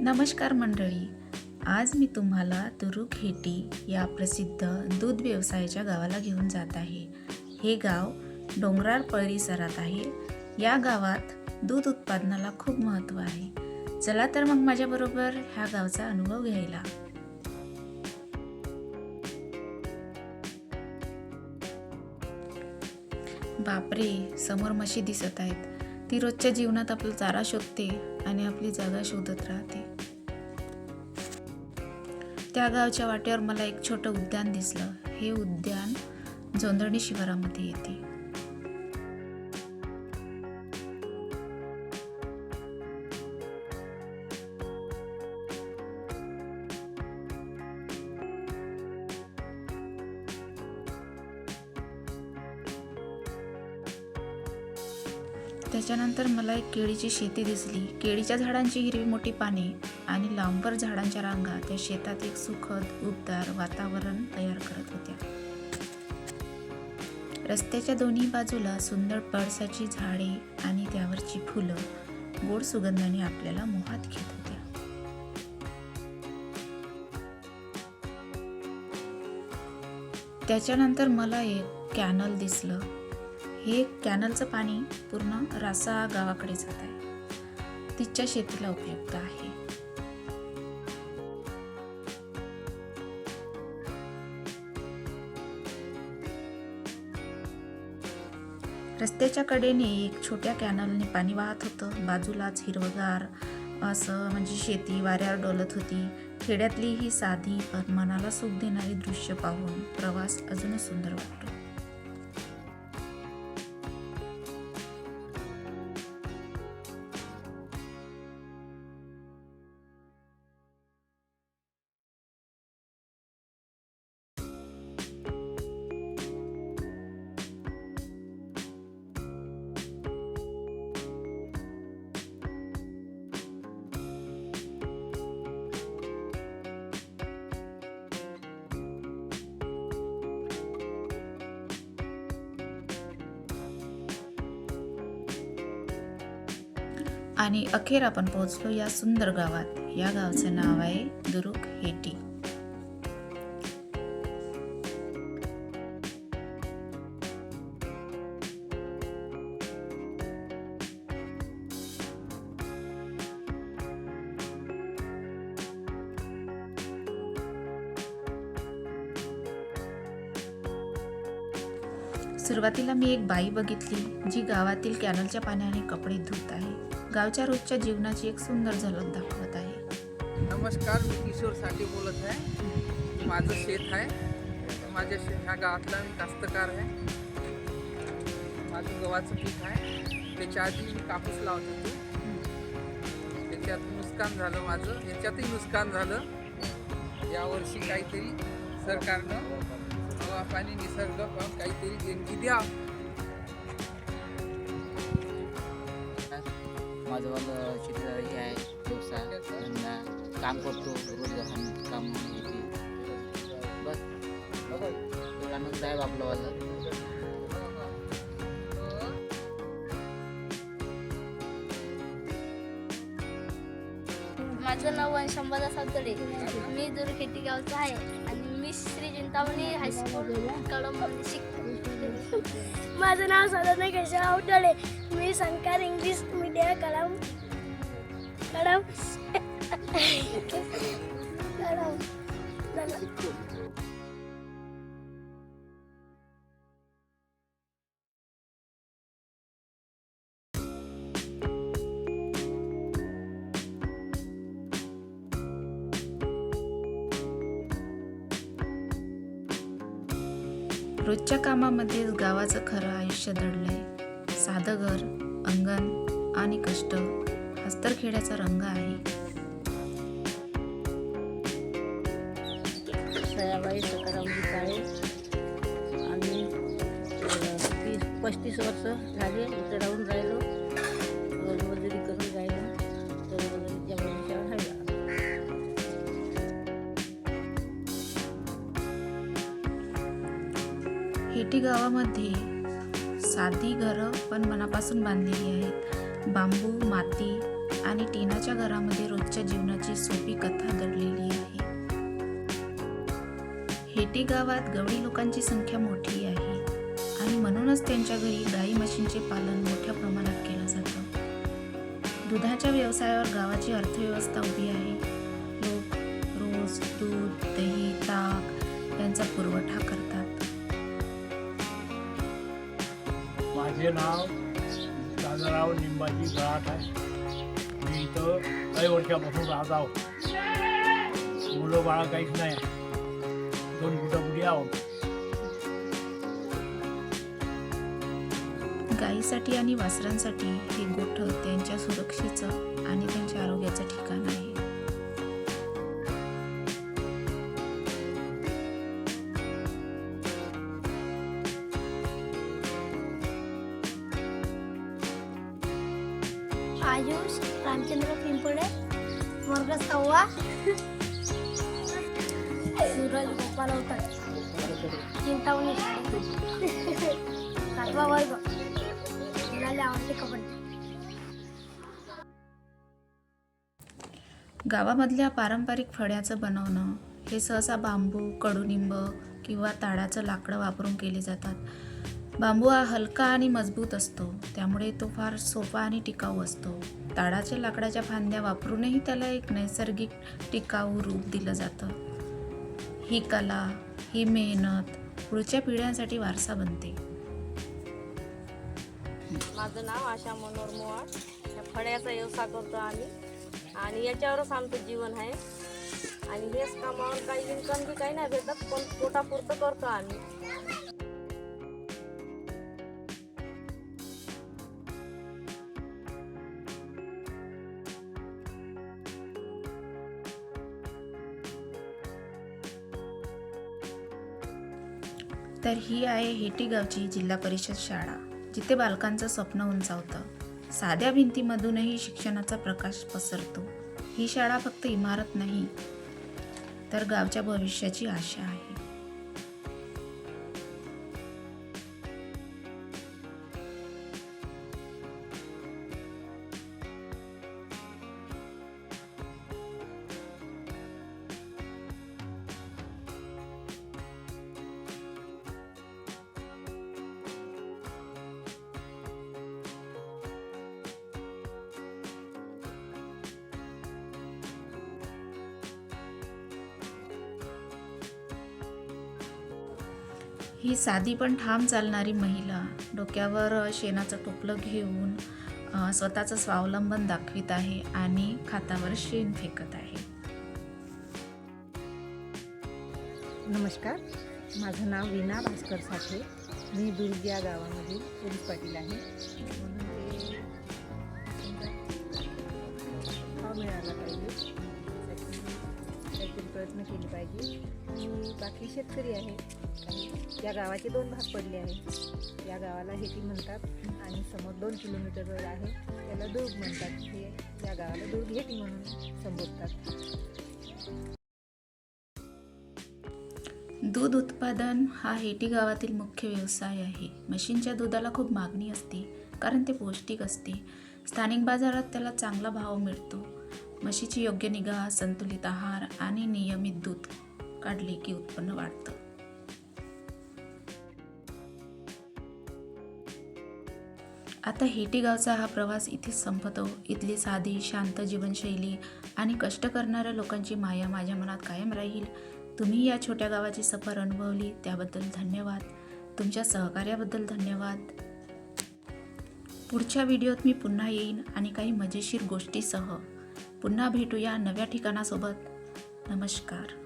नमस्कार मंडळी, आज मी तुम्हाला दुरुक हेटी या प्रसिद्ध दूध व्यवसायाच्या गावाला घेऊन जात आहे. हे गाव डोंगराळ परिसरात आहे. या गावात दूध उत्पादनाला खूप महत्त्व आहे. चला तर मग माझ्याबरोबर ह्या गावचा अनुभव घ्यायला. बापरे, समोर म्हशी दिसत आहेत. ती रोजच्या जीवनात आपला चारा शोधते आणि आपली जागा शोधत राहते. त्या गावच्या वाटेवर मला एक छोटं उद्यान दिसलं. हे उद्यान जोंधळणी शिवारामध्ये येते. त्याच्यानंतर मला एक केळीची शेती दिसली. केळीच्या झाडांची हिरवी मोठी पाने आणि लांबर झाडांच्या रांगा त्या शेतात एक सुखद उबदार वातावरण तयार करत होत्या. रस्त्याच्या दोन्ही बाजूला सुंदर पळसाची झाडे आणि त्यावरची फुलं गोड सुगंधाने आपल्याला मोहात घेत होत्या. त्याच्यानंतर मला एक कॅनल दिसलं. हे कॅनलचं पाणी पूर्ण रासा गावाकडे जात आहे. तिच्या शेतीला उपयुक्त आहे. रस्त्याच्या कडेने एक छोट्या कॅनलने पाणी वाहत होतं. बाजूलाच हिरवगार असं म्हणजे शेती वाऱ्यावर डोलत होती. खेड्यातली ही साधी पण मनाला सुख देणारी दृश्य पाहून प्रवास अजूनच सुंदर वाटतो. आणि अखेर आपण पोहोचलो या सुंदर गावात. या गावचं नाव आहे दुरुक हेटी. सुरुवातीला मी एक बाई बघितली जी गावातील कॅनलच्या पाण्याने कपडे धुत आहे. गावच्या रोजच्या जीवनाची एक सुंदर झलक दाखवत आहे. नमस्कार, मी किशोर साठी बोलत आहे. माझं शेत आहे. माझ्या ह्या गावातला मी कास्तकार आहे. माझं गव्हाचं पीक आहे. त्याच्या आधी मी कापूस लावत होतो. त्याच्यात नुकसान झालं माझं. याच्यातही नुकसान झालं. यावर्षी काहीतरी सरकारनं हवा पाणी निसर्ग काहीतरी देणगी द्या. माझं वालं शेतीचा हे आहे व्यवसाय, धंदा, काम करतो रोज काम येते. बस एवढा आनंद आहे आपलं वालं. माझं नाव वंशंबदा सातडे. मी दुर्गेटी गावचा आहे आणि मी श्री चिंतामणी हायस्कूल कळंबमध्ये शिकतो. माझं नाव साधना केशव आवटळे. मी संस्कार इंग्लिश मीडियम कळंब रोजच्या कामामध्येच गावाचं खरं आयुष्य दडलंय. साधं घर, अंगण आणि कष्ट हाच तर खेड्याचा रंग आहे. सयाबाई सकाराम काळे. आम्ही 35 वर्ष झाले इथं राहून राहिलो. रोजमजुरी करून राहिलो. रोजमजुरीच्या भविष्यावर राहिलो. हेटी गावामध्ये साधी घरं पण मनापासून बांधलेली आहेत. बांबू, माती आणि टीनाच्या घरामध्ये रोजच्या जीवनाची सोपी कथा दडलेली आहे. हेटी गावात गवळी लोकांची संख्या मोठी आहे आणि म्हणूनच त्यांच्या घरी गाई म्हशींचे पालन मोठ्या प्रमाणात केलं जातं. दुधाच्या व्यवसायावर गावाची अर्थव्यवस्था उभी आहे. लोक रोज दूध, दही, ताक यांचा पुरवठा करतात. माझे नाव दादाराव निंबाजी गळाट आहे. मी इथं काही वर्षापासून राहत आहोत. मुलं बाळा काहीच नाही, 2 बुटाबुटी आहोत. गायीसाठी आणि वासरांसाठी हे गोठं त्यांच्या सुरक्षेचं आणि त्यांच्या आरोग्याचं ठिकाण आहे. आयुष रामचंद्र पिंपळे, वर्ग 6वा, सूरज गोपाल होतात, चिंतावणी, 7वा वर्ग, मुलाला आवडते कबड्डी. गावामधल्या पारंपरिक फळ्याचं बनवणं हे सहसा बांबू, कडुनिंब किंवा ताडाचं लाकडं वापरून केले जातात. बांबू हा हलका आणि मजबूत असतो, त्यामुळे तो फार सोपा आणि टिकाऊ असतो. ताडाच्या लाकडाच्या फांद्या वापरूनही त्याला एक नैसर्गिक टिकाऊ रूप दिलं जातं. ही कला, ही मेहनत पुढच्या पिढ्यांसाठी वारसा बनते. माझं नाव आशा मनोहर मोवाड. या फळ्याचा व्यवसाय करतो आम्ही आणि याच्यावरच आमचं जीवन आहे. आणि हेच कामावर काही इन्कम बी काही नाही भेटत, पण पोटापुरतं करतो आम्ही. तर ही आहे हेटी गावची जिल्हा परिषद शाळा, जिथे बालकांचं स्वप्न उंचावतं. साध्या भिंतीमधूनही शिक्षणाचा प्रकाश पसरतो. ही शाळा फक्त इमारत नाही, तर गावच्या भविष्याची आशा आहे. ही साधी पण ठाम चालणारी महिला डोक्यावर शेणाचं टोपलं घेऊन स्वतःचं स्वावलंबन दाखवित आहे आणि खातावर शेण फेकत आहे. नमस्कार, माझं नाव वीणा भास्कर साठे. मी दुर्ग या गावामधील पोलीस पाटील आहे. म्हणून ते भाव मिळाला पाहिजे यासाठी काहीतरी प्रयत्न केले पाहिजे. मी बाकी शेतकरी आहे. या गावाचे 2 भाग पडले आहेत. या गावाला हेटी म्हणतात आणि समोर 2 किलोमीटरवर आहे त्याला दुर्ग म्हणतात. हे या गावाला दुर्ग हेटी म्हणून संबोधतात. दूध उत्पादन हा हेटी गावातील मुख्य व्यवसाय आहे. म्हशींच्या दुधाला खूप मागणी असते, कारण ते पौष्टिक असते. स्थानिक बाजारात त्याला चांगला भाव मिळतो. म्हशीची योग्य निगा, संतुलित आहार आणि नियमित दूध काढले की उत्पन्न वाढतं. आता हेटी गावचा हा प्रवास इथेच संपतो. इथली साधी, शांत जीवनशैली आणि कष्ट करणाऱ्या लोकांची माया माझ्या मनात कायम राहील. तुम्ही या छोट्या गावाची सफर अनुभवली त्याबद्दल धन्यवाद. तुमच्या सहकार्याबद्दल धन्यवाद. पुढच्या व्हिडिओत मी पुन्हा येईन आणि काही मजेशीर गोष्टीसह. पुन्हा भेटूया नव्या ठिकाणासोबत. नमस्कार.